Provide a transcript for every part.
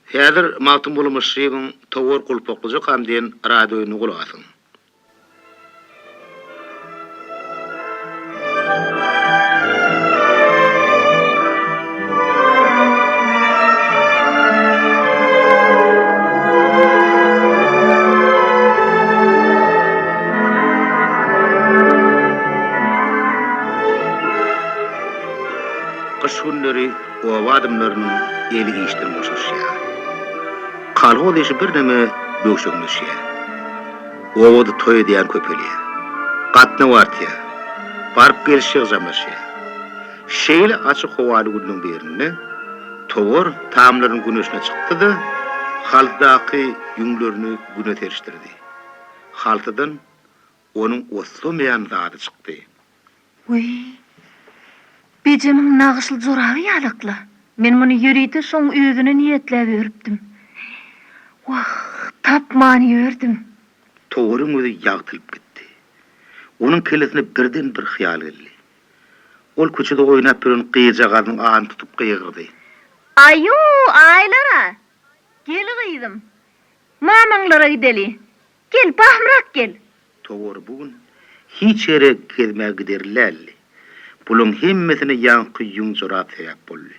Häzir magtym bolmaşygyň towar gulpaklyjy ham diýen radioýuny gulasyň. Kış günleri owa adamlarynyň eli iştirmişýär. Kalgo deşi bir deme bökşöňleşýär. Owada toy diýen köpeli. Gatna wartýar. Barp gelişi jamlaşýar. Şeýle açyk howaly günüň birinde towar tamlaryň güneşine çykdy-da, haldaky ýüňlerini güne terişdirdi. Haltadan onuň oslamayan zady çykdy. Uy, bejemiň nagyşyl zoragy ýalykla. Men muny ýüride şoň özüne niýetläp beripdim. Wah, tapman ýördim. Towaryň özi ýagtylyp gitdi. Onuň kelesine birden bir hyýal geldi. Ol köçede oýnap bilen gyýjagadyň aýyn tutup gyýgyrdy. Aýo, aýlara. Gel gyýdym. Mamaňlara gideli. Gel, bahmrak gel. Towar bugün hiç ere gezmäge giderlerli. Bulun hemmesine ýanky ýüň zorap täýäp boldy.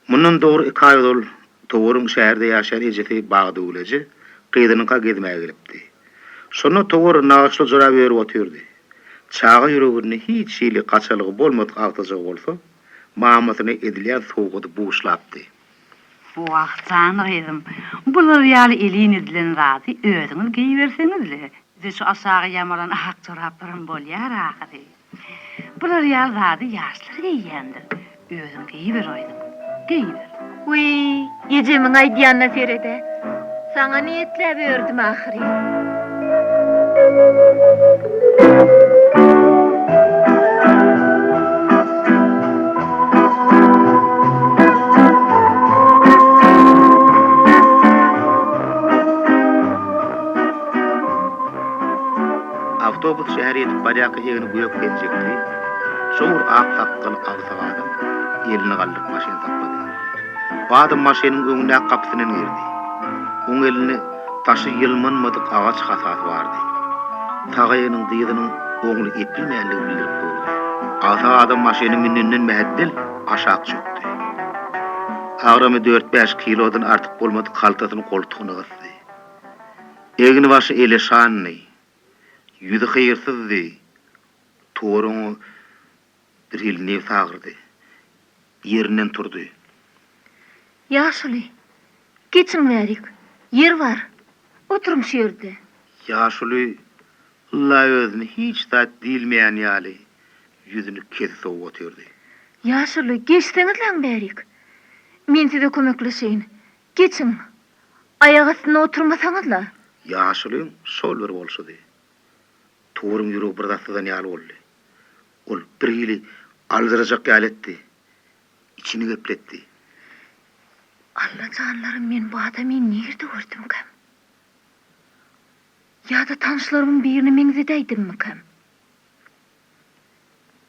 Mundan dogry 2 aý ol towaryň şäherde ýaşaýan ejeti bagda uleje, gyýdynyňka gezmäge gelipdi. Şonu towar nagyşly zorap berip otyrdy. Çağa ýüregine hiç şeýle gaçalygy bolmadyk agtaja bolsa, mamasyny edilýän sowgudy buğuşlapdy. Bu wagtdan gyýdym. Bular ýaly elin edilen zady özüňiz giýberseňizle, bize şu aşağı ýamalan ak çoraplarym bolýar ahady. Bular ýaly zady ýaşlar giýýändir. Özüň giýber oýdym. Giýber. Uy, ejemiň aýdýanna serede. Saňa niýetläp berdim ahyry. Avtobus şäher ýetip barýaky ýegini güýek geljekdi. Şowur ak sakkaly agsa adam elini gallyp maşyn tapady. Bu adam maşynyň öňüne kapsynyň girdi. Oň elini taşy ýylmanmadyk agaç hasat bardy. Tagaýynyň dyýdynyň oňly epilmänligi bildirip durdy. Agsa adam maşynyň minninden mähdil aşak çökdi. Agramy 4-5 kilodan artyk bolmady kaltasyny koltugyna gysdy. Egini başı ele şanly. Yüzü hayırsızdı. Towaryň bir elini sagyrdy. Yerinden turdy. Ýaşuly. Geçin berik. Yer var. Oturum şu ýerde. Ýaşuly la özüni hiç zat bilmeýän ýaly yüzünü kesip otyrdy. Ýaşuly, geçseňiz lan berik. Men size kömekleşeýin. Geçin. Aýak astyna oturmasaňyzla. Ýaşuly şol bir bolşady. Towaryň ýüregi bir dastadan ýaly boldy. Ol bir ýyly aldyrajak ýaletdi. İçini gepletdi. Allah canlarım, men bu adamy nerede gördüm kam? Ýa-da tanışlarymyň birini meňzedeýdimmi kam?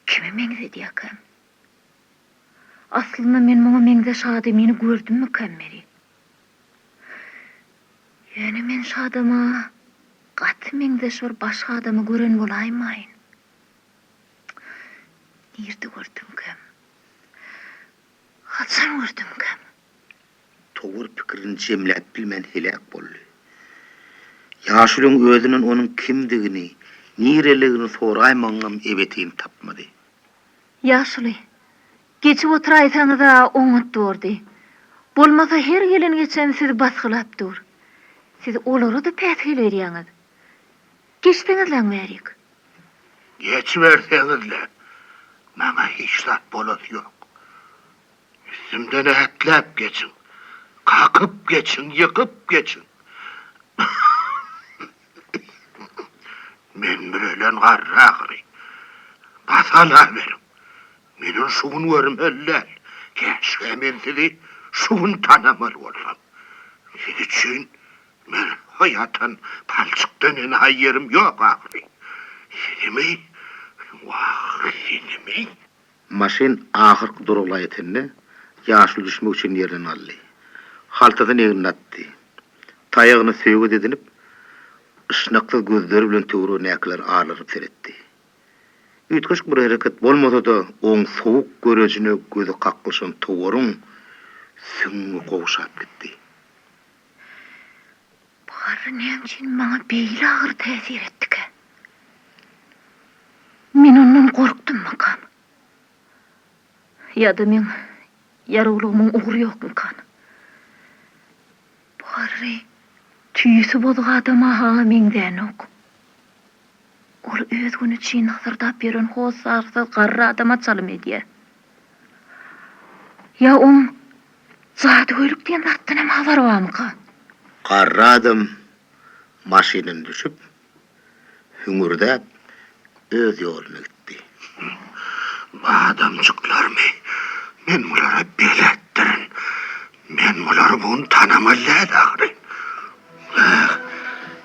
Kime meňzedýär kam? Aslynda men muňa meňze şady meni gördümmi kam meri? Ýöne men şadama gaty meňze şor başga adamy gören bolaýmaýyn. Nerede gördüm kam? Haçan gördüm kam? Towar pikirini jemläp bilmän helak boldy. Ýaşulyň özüniň onuň kimdigini, nireligini soraýmaňam ebetiň tapmady. Ýaşuly, geçip oturaýsaňyz da oňat durdy. Bolmasa her gelen geçen sizi basgylap dur. Siz olary da päsgel berýäňiz. Geçtiňiz lan berik. Geçiverseňizle. Maňa hiç zat bolasy ýok. Üstümden ätlep geçin. Kakıp geçin, yıkıp geçin. Men bilen garra agry. Basana berim. Menin şuun görmeller. Keşke men sizi şuun tanamaly bolsam. Siz üçün men hayatan palçykdan ene haýerim ýok agry. Sinimi? Wah, sinimi? Maşin ahyrky durulaýatynda ýaşly düşmek üçin ýerden aldy. haltadan eğinlatdı. Tayağını söýgü edinip, ışnaklı gözleri bilen töwre näkler ağlarıp seretdi. Ütkeş bir hareket bolmasa da oň sowuk görejine gözi kaklaşan towaryň süňňi gowşap gitdi. Bari nämçin maňa beýle agyr täsir etdi. Men ondan gorkdum makam. Ya da men yaragulygymyň ugury ýokmykan. Bari tüýüsi bolduk adama ha meňden ok. Ol öz güni çiğin hızırdap beren hosarsa garra adama çalım edýär. Ya on zat öýlükden zatdan hem habar barmyka? Garra adam maşynyň düşüp, hüngürdäp öz ýoluny gitdi. Adamçyklarmy? Men bulara beletdirin. Men buları bunu tanamalyad agry.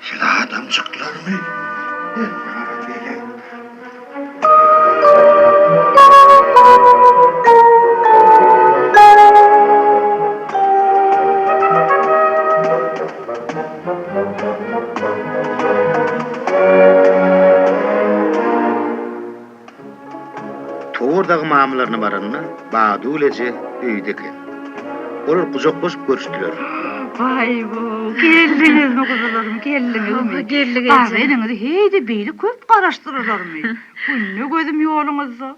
Şol adamçyklarmy? Men bulara belet. Toğurdağı mamularyna baranna Badulece öýde eken. Olar kujoklaşyp görüşdiler. Vay bu, geldiňizmi kuzularym, geldiňizmi? Geldik Ağzynňyzy heýde beýle köp garaşdyrarlarmy? Günne gözüm ýoluňyzda.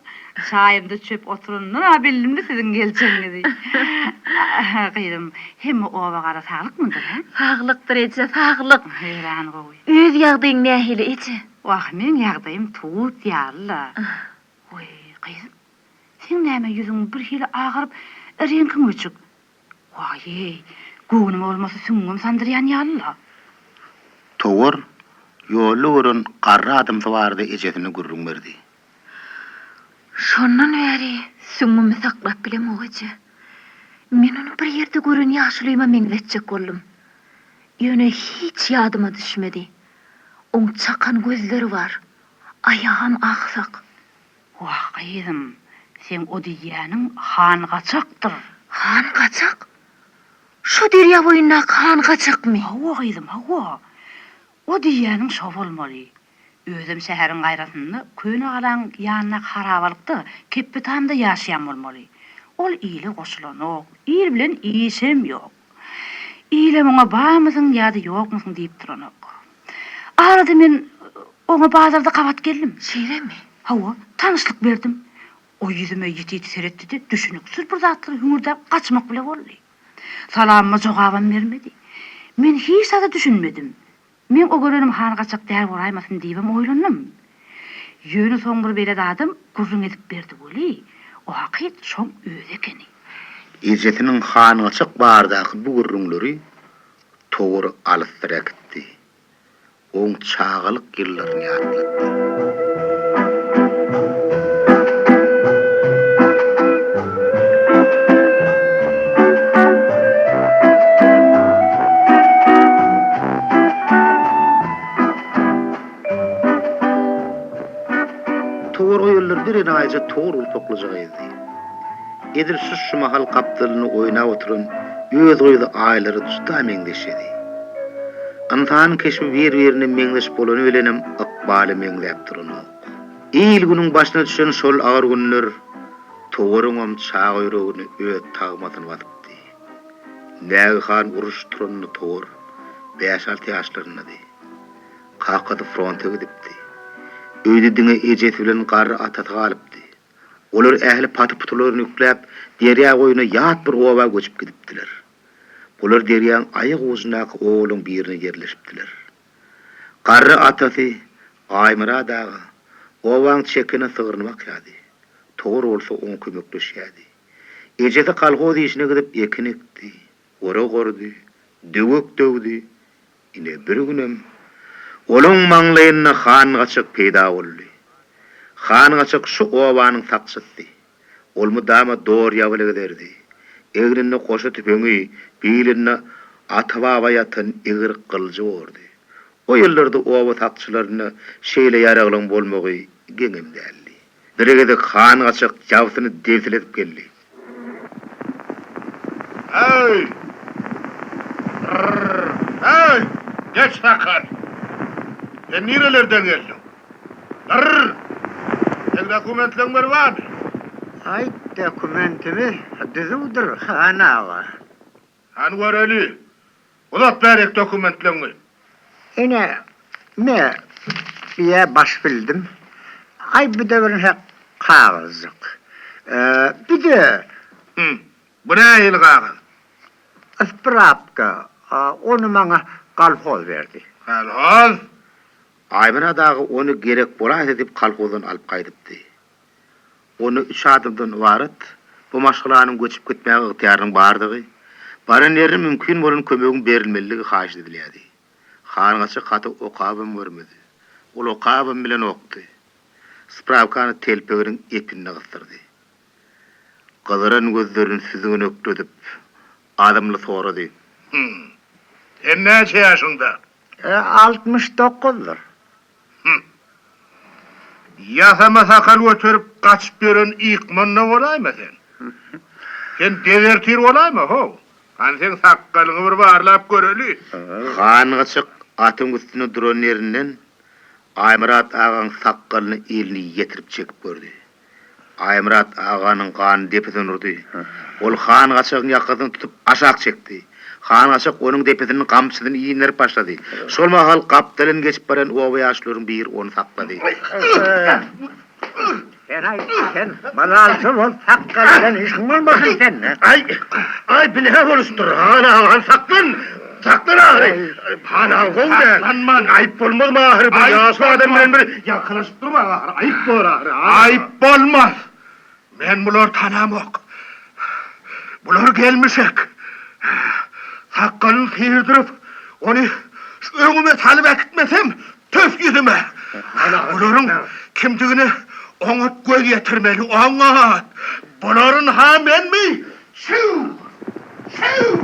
Çaýymda çöp oturundan bildim de siziň gelçeňizi. Gydym, hemme oba gara saglykmydyr, ha? Saglykdyr etse, saglyk. Heýran gowy. Öz ýagdaýyň nähili etse? Wah, men ýagdaýym tut ýarla. Oy, gydym. Sen näme ýüzüň bir hili agyryp, rengiň öçük. Vay, gönüm olmasa süňňem sandyrýan ýalla. Towar ýolu görün garra adam tawardy ejesini gurrun berdi. Şondan bäri süňňemi saklap bilem oýça. Men onu bir ýerde gören ýaşlyma meňzetjek boldum. Ýöne hiç ýadyma düşmedi. Oň çakan gözleri var. Ayağım aksak. Wah, gydym. Sen o diýäniň han gaçakdyr. Han kaçak? Şu derya boyuna han kaçakmy? Hawa gydym, hawa. O diýäniň şo bolmaly. Özüm şäheriň gaýratynda köne galan ýanyna harabalykda Kepitanda ýaşaýan bolmaly. Ol ýyly goşulanok, ýyl bilen iýişem ýok. Ýyle muňa barmysyň ýa-da ýokmysyň diýip duranok. Arada men oňa bazarda kabat geldim. Şeýlemi? Hawa, tanışlyk berdim. O yüzüme ýiti seretdi de düşünüksiz bir zatlary hüngürdäp gaçmak bile boldy. Salamyma jogabam bermedi. Men hiç sada düşünmedim. Men o görenim han gaçak däl boraýmasyn diýip oýlanyp. Ýöne soň bir bele adam gurrun edip berdi boly. O hakyt şoň öz ekeni. Ejesiniň hanyna çyk bardaky bu gurrunlary towar alystyra gitdi. Oň çağalyk ýyllaryny ýadylatdy. Bir ayca toğrul toklajagy edi. Edirsiz şu mahal kapdylyny oýnap oturan öz goýdy aýlary tuta meňdeşedi. Antan keşmi bir-birine meňleşip bolan ölenem akbaly meňläp durany. İl günüň başyna düşen şol agyr günler towaryňam çağa ýüregini öýt tagmatyny batypdy. Näge han uruş turany towar 5-6 ýaşlarynda. Kakady fronta gidipdi. Öýdediňe ejet bilen garry ataty galypdy. Olar ähli paty-putularyny ýükläp, derýa goýuna ýat bir oba göçüp gidipdiler. Bular derýäň aýyk uzunaky oğluň birine yerleşipdiler. Garry ataty aýmyra dagy obaň çekine sygyrmak ýady. Towar bolsa oň kömekleşýärdi. Ejeti kalgoz işine gidip ekin ekdi, ora gordy, döwek döwdi. Ine bir günem Olun maňlaýyna han gaçak peýda boldy. Han gaçak şu obanyň taksatdy. Ol mudama dor ýabyly giderdi. Egrinne goşa tüpeňi, bilinne ataba ýatan egir kıljy boldy. O ýyllarda oba takçylaryna şeýle ýaraglan bolmagy geňem däldi. Diregede han gaçak jawysyny devsiletip geldi. Hey! Geç sakal. Sen nerelerden geldin? Arr! Sen dokumentlerin var mı? Ay dokumentimi düzüldür hanağa. Han var öyle. Ulat berek dokumentlerini. Ine me biye baş bildim. Ay bir de bir hep kağızlık. Bir de Hı. Bu ne el kağıt? Sprapka onu bana kalfoz verdi. Al. Aymana dağı onu gerek bolaydı edip kalkozdan alıp kaydıptı. Onu 3 adımdan varat, bu maşgılanın göçüp gitmeye ihtiyarının bardığı, baran yerin mümkün bolun kömögün berilmeliliği haşit ediliyadi. Xangaçı katı okabım vermedi. Ol okabım bilen oktu. Spravkanı telpegirin epinine kıstırdı. Kıdıran gözlerin süzüğünü öktüdüp, adamlı soradı. Sen ne yaşında? 69'dur. Yasama sakal götürüp kaçıp beren iqmanna olay mı sen? Sen devertir olay mı ho? Hani sen sakalını bir barlap göreli. Xangaçı atın üstüne duran yerinden, Aymurat ağanın sakalını elini yetirip çekip gördü. Aymurat ağanın kanı depeden urdu. Ol Xangaçı'nın yakasını tutup aşağı çekti. Xangaçı onun depesinin kamçısını iyinlerip başladı. Şol mahal kaptalın geçip baran oba yaşlıların bir onu sakladı. Sen bana alsın ol sakkaldan işin olmasın sen. Ay bile konuştur. Ağan saklan. Saklan ağrı. Hana kovdu. Saklanman. Ayıp olmaz mı ağrı? Bu yaşlı adamların bir yaklaşıp durma ağrı. Ayıp olur ağrı. Ayıp olmaz. Ben bular tanamok. Bular gelmişek. Sakkalını sıyırdırıp onu önüme salıp akıtmasam töf yüzüme. Buların kimdiğini ona göz getirmeli. Ona. Buların ha ben mi? Şuv! Şuv!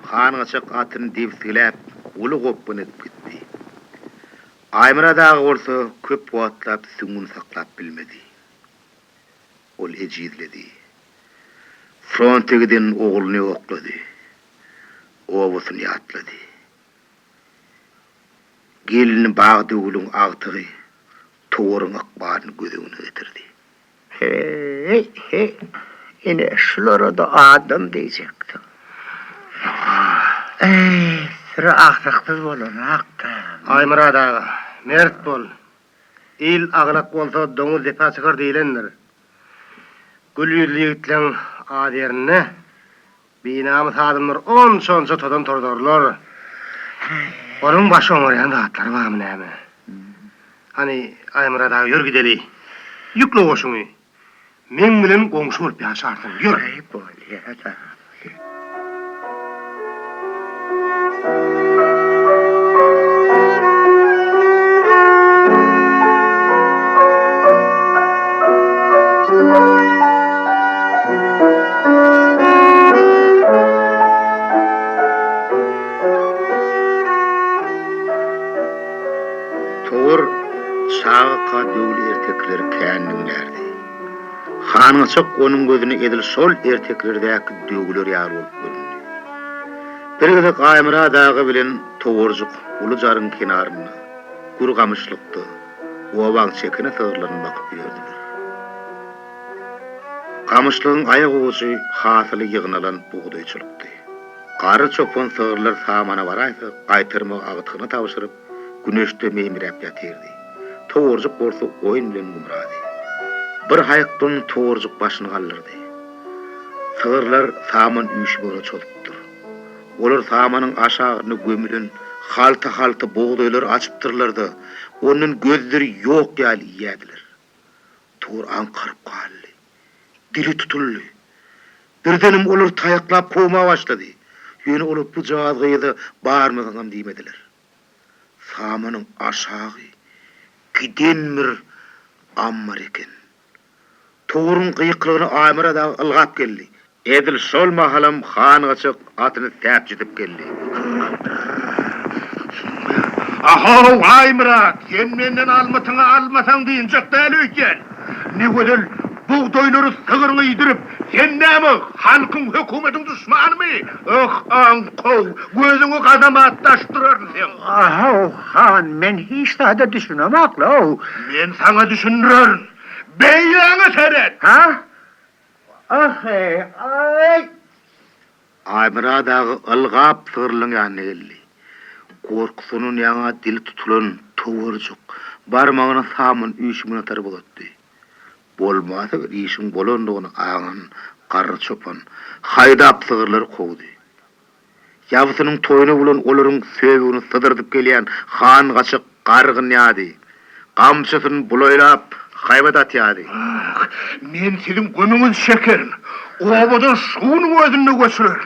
Xangaçı atını devsilep, ulu kopun edip gitti. Aymara dağı olsa köp vatlap süngün saklap bilmedi. Ol ecizledi. Frontegiden oğlunu okladı. Ovusunu yatladı. Gelini bağdı ulun ağtığı, toğurun akbarını gözüne getirdi. Hey, yine şulara da adam diyecektim. Sıra aksıksız bolun, aktan. Aymara dağı, mert bol. İl ağlak bolsa domuz defa çıkar deyilendir. Gül yüzlü yigitlerin adiyerine binamız adımlar onçonca todan tordorlar. Onun başı oğrayan da atları var mı ne mi? Hani Aymara dağı yürü gideli. Yüklü koşunu. Men bilen komşu olup yaşarsın, yürü. Ay bol ya da. Toğur çağı dövülü ertekleri kendinlerdi. Xangaçık onun gözüne edil sol erteklerdeki dövülür yar olup göründü. Bir gidip Aymara dağı bilen Toğurcuk ulu jarın kenarına, kurgamışlıkta, ovaң çekine sığırlarına bakıp gördüler. Kamışlığın ayak uğusu hasılı yığınalan buğdayçılıktı. Qarı çopun sığırlar samana varaysa, qaytırma ağıtığını tavşırıp, güneşte memirep yatırdı. Toğurcuk bolsa oyun bilen gumradi. Bir hayaktan Toğurcuk başını kaldırdı. Sığırlar saman üyüşü bola çoluptur. Olar samanın aşağını gömülen halta buğdaylar açıptırlardı. Onun gözleri yok yali yediler. Toğur ankarıp kaldı. Dili tutuldu. Birdenim olar tayaklap kovmaya başladı. Yönü olup bu cağızgıyı da bağırmadan demediler. Samanın aşağı gidenmir ammar eken. Toğurun kıyıklığını Aymara da ılgap geldi. Edil şol mahalam Xangaçık atını täp jitip geldi. Aho Aymara, sen menden almasan deyinecek değil öykən. Ne gödül buğdayları sığırını yedirip Sen näme? Halkın hökümetin düşmanı mı? Ankov, gözüňi gadamatdaşdyraryn sen. Han, men hiç daha da düşünemek lo. Men saňa düşündürürüm. Beýleňe seret. Ha? Ay. Aymradagy ılgap sırlyň ýanyna geldi. Korkusunun ýaňa dil tutulan towurjuk barmagyny samyn üýşmüne tar bolatdy. Bolmasa bir işin bolandygyny aňan garry çopan haýdap sygyrlar kowdy. Ýabysynyň toýuna bolan olaryň söýgüni sydyrdyp gelýän han gaçyk gargyn ýady. Gamçysyny bulaýlap haýbat atýady. Men senin gömüňiz şekerin. Obadan şunuň özüne göçürer.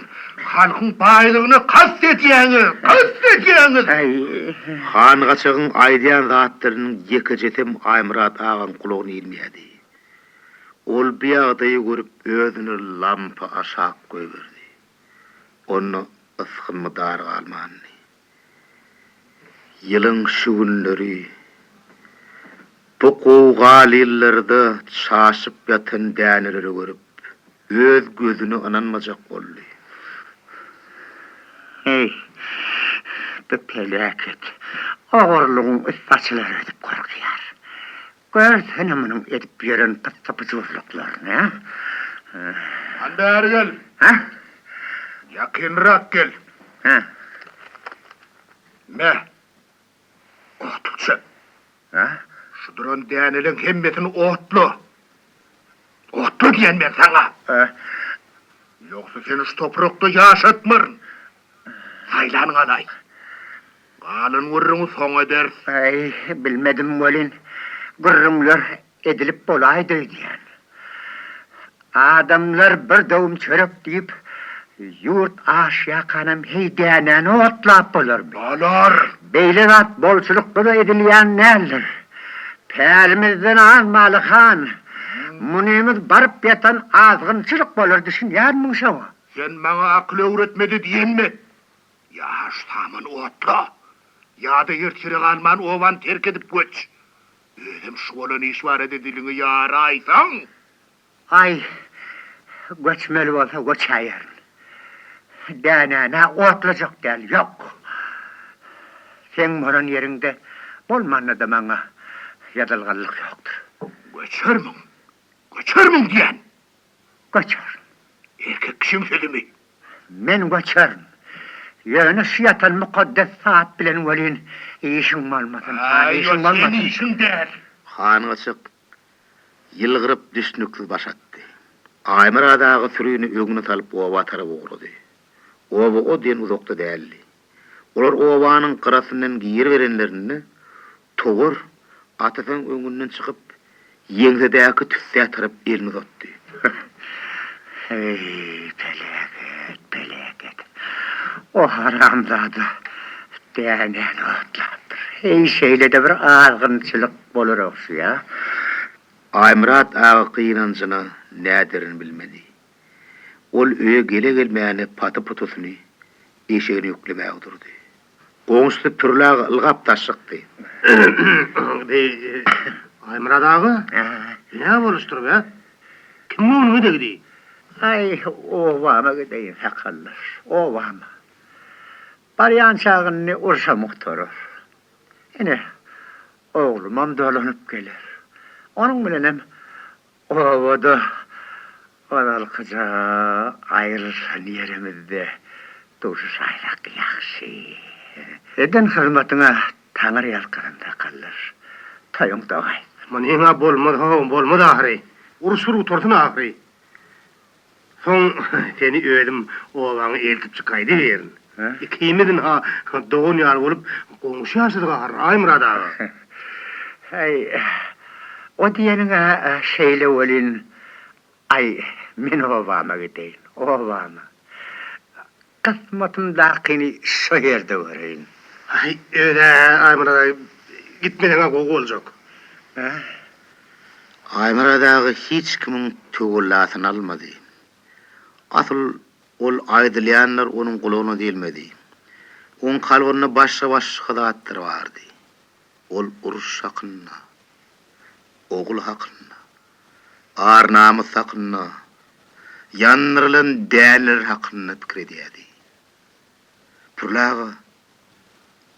Halkyň baýlygyny kastetýäňiz, kastetýäňiz. Han gaçygyň aýdýan zatlarynyň ýeke jetem Aýmurat agan kulagyny ilmeýärdi. Ol biýagdaý görüp özüni lampa aşak goýberdi. Onu ısgynmy darga almandy. Ýylyň şu günleri bu gogalillerde çaşyp ýatan däneleri görüp öz gözüni ananmajak boldy. Bu peleket. Ağırlığın saçları edip korkuyor. Görsene bunun edip yeren tapıcılıklarını. Andar gel. Ha? Yakınrak gel. Ha? Ne? Otukça. Ha? Şu duran dänelin hemmetini otlu. Otlu diyen ben sana. Yoksa seni şu toprakta yaşatmırın. Saylanın anay. Kalın vurrunu son eder. Bilmedim molin. Gırrımlar edilip bolaydı diyen. Adamlar bir doğum çörek deyip yurt aşağı kanım heydenen otlap bolur. Balar. Beylirat bolçulukta da edilyen neler? Perimizden almalı han. Munimiz barıp yatan azgınçılık bolur düşün yer muşama. Sen bana akıl öğretmedi diyen mi? Ya ştamın otla. Ya da yırtırık alman ovan terk edip göç. Ödüm şu olan işvaret edilini yaraysan. Ay, göçmeli olsa göç ayarın. Dänäne otlacak del yok. Sen moran yerinde bolmanna da bana yadılgallık yoktur. Göçer mün diyen? Göçer. Erkek kişinin sözü mü? Men göçerim. Yönüş yatan mukaddes saat bilen velin işin malmasın. Senin işin der. Han açık yılgırıp düşnüksüz başattı. Aymıradağı sürüyünü ögünü salıp ova tarafı uğradı. Ova o diyen uzakta değerli. Olar ovanın kırasından giyir verenlerini toğur atasın öngünden çıkıp yengzedeki tüsseye tarıp elini uzattı. Peleket. O haramzadı dänen otlattır. Şeyle de bir ağırgınçılık bolur oksu ya. Aymrat ağa kıyınancına näderini bilmedi. Ol öye gele gelmeyeni patı putusunu eşeğini yüklemeye oturdu. Qoňuşly pürläg ılgap taşykdy. Aymrat ağa? Ne boluştur be? Kim onu degdi? Ay, ovama gideyin sakallar. Ovama. Baryan çağını ursa muhtarır. Yine oğlumam dolanıp gelir. Onun bilenem ovada oralkıca ayrılsan yerimizde duruşayrak yakşı. Eden hırmatına tanır yalkırında kalır. Tayong dağay. Manina bolmadı ahri. Urusuru tortuna ahri. Son seni öldüm oğlanı eltip çıkaydı verin. İkimidin ha doğun yar olup qoňuşy ýaşadyk Aymrat ağa. Ay, o diyenin şeyle olin, ay, men ovama gideyin, ovama. Kısmatımdakini şu yerde göreyim. Ay, öyle Aymrat ağa gitmeden gogo olacak. Aymradağı hiç kimin töwelläsini almady. Asıl ol aýdylýanlar onun gulagyna diýilmedi. Onun kalbyna başga hydatlar bardy. Ol uruş hakynda, ogul hakynda, ar namys hakynda, Yanırılan däller hakkında pikir edýärdi. Purlagy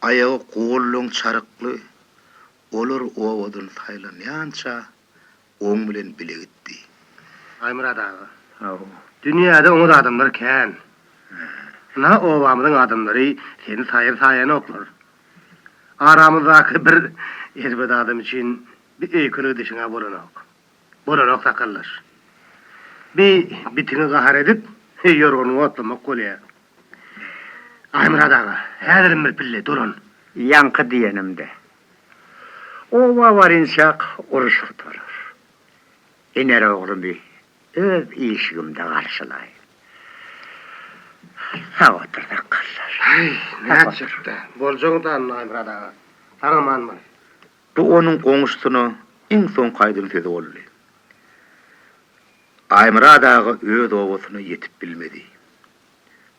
ayağı gollun çarykly, olar owadan saýlanýança oň bilen bile gitdi. Aymurad ağa. Dünyada onu da adamlar kän. Na ovamyň adamlary seni saýar oklar. Aramyzdaky bir erbet adam için bir öykünü dişine bolanok sakallar. Bitini gahar edip yorgunu otlamak bolýar. Aymurad ağa, häzirim bir pille durun. Yankı diýenimde. Ova varınsak uruşuk durur. Ener oğlumy öz işigimde garşylaýyn. Ha oturdak kallar. Ne çıktı? Boljoňdan Aymurad ağa. Taňamanmy? Bu onun goňuşsyny iň soň kaýdyn sezi boldy. Aymurad ağa öz owasyny yetip bilmedi.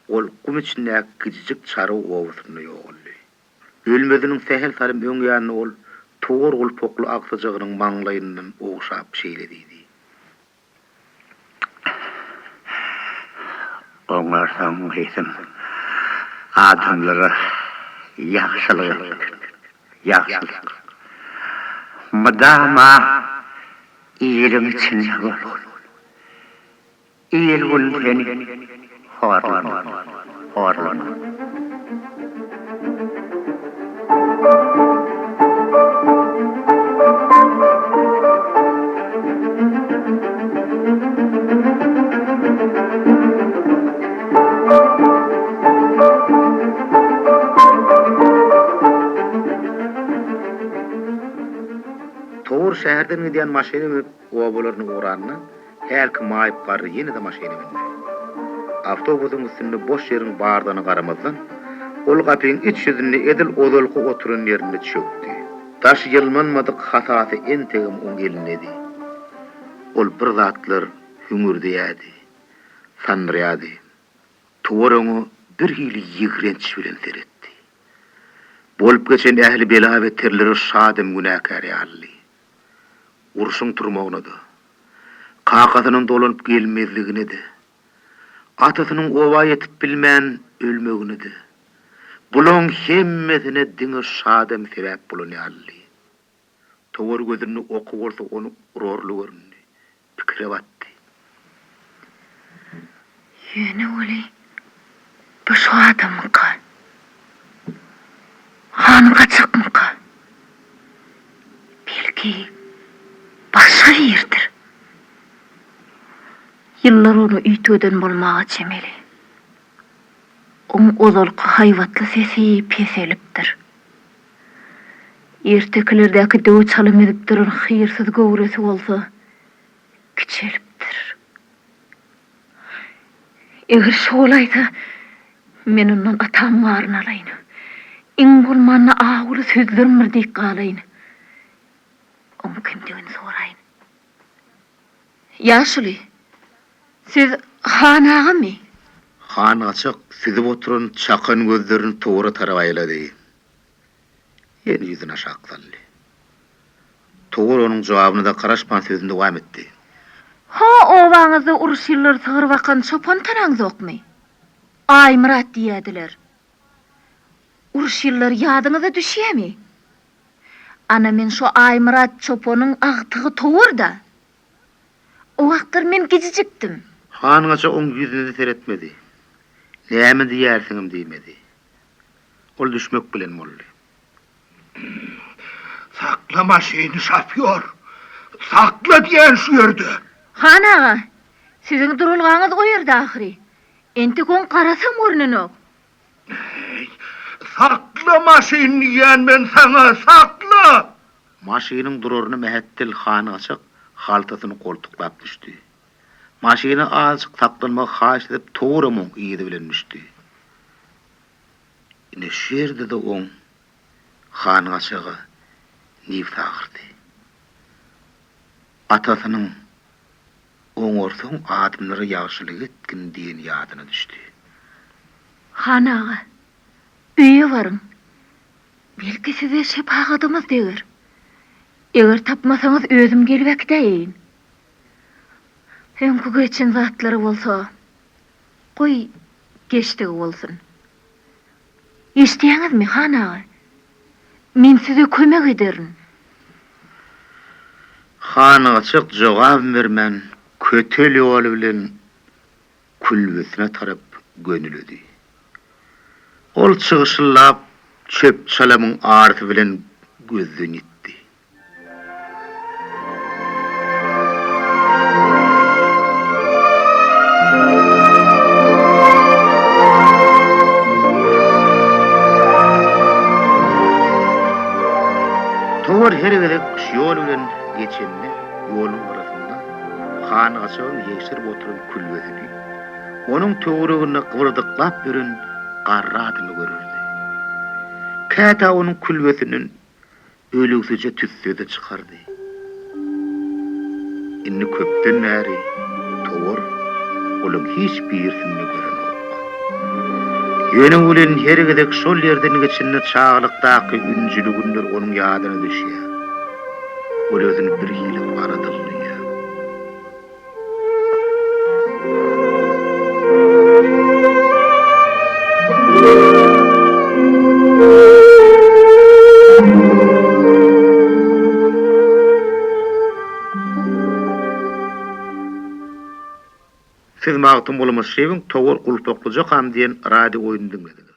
Ol kum içinde küçücük çarı owasyny ýogaldy. Ölmeziniň sehel sarym öň ýanyny ol toğur ulpoklu aksajagynyň maňlaýyndan oňşap şeýlediydi. Oňarsaň heýsem adamlara ýaxşylyk. Madama iýilim için bol. İyil bul seni horlan. Toğur şäherden gidýän maşyny owalarny uğranna her kim aýyp barry ýene de maşyna bindi. Awtobusyň üstünde boş ýeriň bardygyny garamazdan ol gapyň iç ýüzünde edil odolky oturan ýerinde çökdi. Taş ýylmanmadyk hatasy entegim oň elinedi. Ol bir zatlar hüngürdäýärdi, sanrýady. Toğuryňy bir hili ýigrenç bilen seretdi. Bolup geçen ähli bela we terleri şadym günäkär ýaly. Uruşun turmagyny da, kakasynyň dolanyp gelmezligini de, atasynyň owa ýetip bilmän ölmegini de, bulan hemmesine diňe şadym sebäp bolanýarly. Towar gözüni oky bolsa onu urarly göründi, pikire batdy. Ýöne oli, bu şu adamyka. Hany gaçakmyka. Belki başga ýerdir. Yıllar onu üýtgeden bolmaga çemeli. Oň ozalky haýwatly sesi peselipdir. Ertekilerdäki döw çalym edip duran hyýrsyz gowresi bolsa kiçelipdir. Eger şolaýsa men ondan atam baryn alaýyn. Iň bolmanda aguly sözlerimi diýip galaýyn. Onu kimdigini soraýyn. Ýaşuly, siz hanagamy? Han açyk sizip oturan çakan gözlerini toğra tarap aýlady. Ýene ýüzüne şaklandy. Toğra onuň jogabyny da garaşpan sözünde dowam etdi. Ha owaňyzda uruş ýyllary sygyr bakan çopan tanaňyz okmy? Aymurad diýädiler. Uruş ýyllary ýadyňyza düşýärmi? Ana men şu Aymurad çopanyň agtygy toğurda. O wagtlar men gijijikdim. Han açyk oň ýüzüne seretmedi. Näme diýärsiňim diýmedi. Ol düşmek bilen boldy. Sakla maşyny şafyor. Sakla diýen şu ýerde. Hanaga, siziň durulgaňyz o ýerde ahyry. Enti kon garasam görnenok. Sakla maşyny diýen men sana, sakla. Maşynyň duraryny mehettil Han açyk haltasyny koltuklap düşdi. Maşyny azık saklanmak haýyş edip toğramyň ýedi bilenmişdi. Ine şu ýerde de oň Han açygy nip sagyrdy. Atasynyň oňorsoň adamlary ýagşylyk etkin diýen ýadyna düşdi. Hanaga, üýe barın. Belki size şepagatymyz diýer. Eger tapmasaňyz özüm gelip ekdeýin. Öňkü geçen zatlary bolsa, goý geçdigi bolsun. Eşdiýäňizmi Han ağa? Men size kömek ederim. Han açyk jogap bermän, kötel ýoly bilen külbesine tarap gönüledi. Ol çygyşyllap çöp çalamyň arty bilen gözden itdi. Towar her gelek ýol bilen geçende ýoluň arasynda Han açygyň ýeşir oturan külbesini, onuň töweregine gıwırdyklap biren garra adymy görürdi. Käta onuň külbesinin ölügsice tüssüde çıkardy. Inni köpden näri towar onuň hiç birisini gören ok. Ýöne bilen her gelek şol ýerden geçende çağlykdaky ünjüli günler onuň ýadyna düşýär. Ol özüni bir hili baradylýar. Siz magtym bolmaşyň towar gulpaklyjak ham diýen radio oýuny dinlediniz.